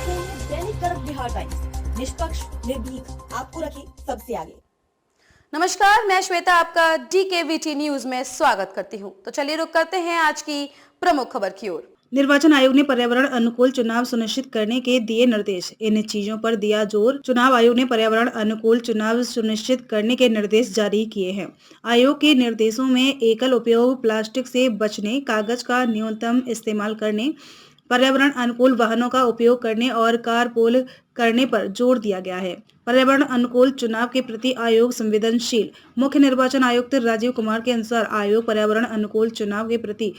रहे हैं दैनिक कर्क बिहार टाइम्स, निष्पक्ष, निर्भीक, आपको रखे सबसे आगे। नमस्कार, मैं श्वेता आपका DKVT न्यूज में स्वागत करती हूं। तो चलिए रुक करते हैं आज की प्रमुख खबर की ओर। निर्वाचन आयोग ने पर्यावरण अनुकूल चुनाव सुनिश्चित करने के दिए निर्देश। इन चीजों पर दिया जोर। चुनाव आयोग ने पर्यावरण अनुकूल चुनाव सुनिश्चित करने के निर्देश जारी किए हैं। आयोग के निर्देशों में एकल उपयोग प्लास्टिक से बचने, कागज का न्यूनतम इस्तेमाल करने, पर्यावरण अनुकूल वाहनों का उपयोग करने और कारपूल करने पर जोर दिया गया है। पर्यावरण अनुकूल चुनाव के प्रति आयोग संवेदनशील। मुख्य निर्वाचन आयुक्त राजीव कुमार के अनुसार आयोग पर्यावरण अनुकूल चुनाव के प्रति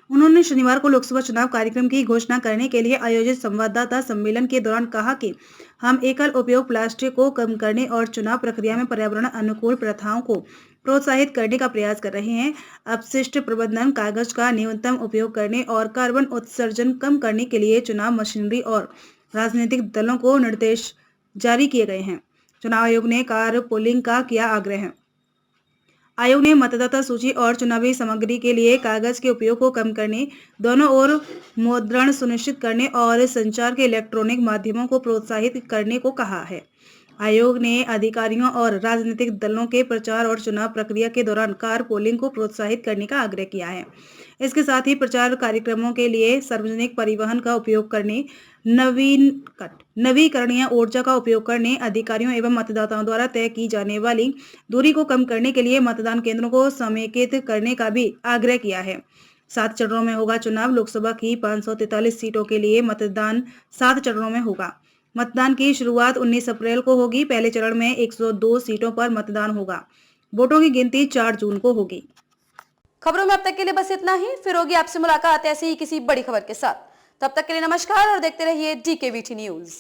उन्होंने शनिवार को लोकसभा चुनाव कार्यक्रम की घोषणा करने के लिए आयोजित संवाददाता सम्मेलन के दौरान कहा कि हम एकल उपयोग प्लास्टिक को कम करने और चुनाव प्रक्रिया में पर्यावरण अनुकूल प्रथाओं को प्रोत्साहित करने का प्रयास कर रहे हैं। अपशिष्ट प्रबंधन, कागज का न्यूनतम उपयोग करने और कार्बन उत्सर्जन कम करने के लिए चुनाव मशीनरी और राजनीतिक दलों को निर्देश जारी किए गए हैं। चुनाव आयोग ने कार पोलिंग का किया आग्रह। आयोग ने मतदाता सूची और चुनावी सामग्री के लिए कागज के उपयोग को कम करने, दोनों ओर मुद्रण सुनिश्चित करने और संचार के इलेक्ट्रॉनिक माध्यमों को प्रोत्साहित करने को कहा है। आयोग ने अधिकारियों और राजनीतिक दलों के प्रचार और चुनाव प्रक्रिया के दौरान कार पोलिंग को प्रोत्साहित करने का आग्रह किया है। इसके साथ ही प्रचार कार्यक्रमों के लिए सार्वजनिक परिवहन का उपयोग करने, नवीकरणीय ऊर्जा का उपयोग करने, अधिकारियों एवं मतदाताओं द्वारा तय की जाने वाली दूरी को कम करने के लिए मतदान केंद्रों को समेकित करने का भी आग्रह किया है। 7 चरणों में होगा चुनाव। लोकसभा की 543 सीटों के लिए मतदान 7 चरणों में होगा। मतदान की शुरुआत 19 अप्रैल को होगी। पहले चरण में 102 सीटों पर मतदान होगा। वोटों की गिनती 4 जून को होगी। खबरों में अब तक के लिए बस इतना ही। फिर होगी आपसे मुलाकात ऐसी ही किसी बड़ी खबर के साथ। तब तक के लिए नमस्कार और देखते रहिए DKVT न्यूज।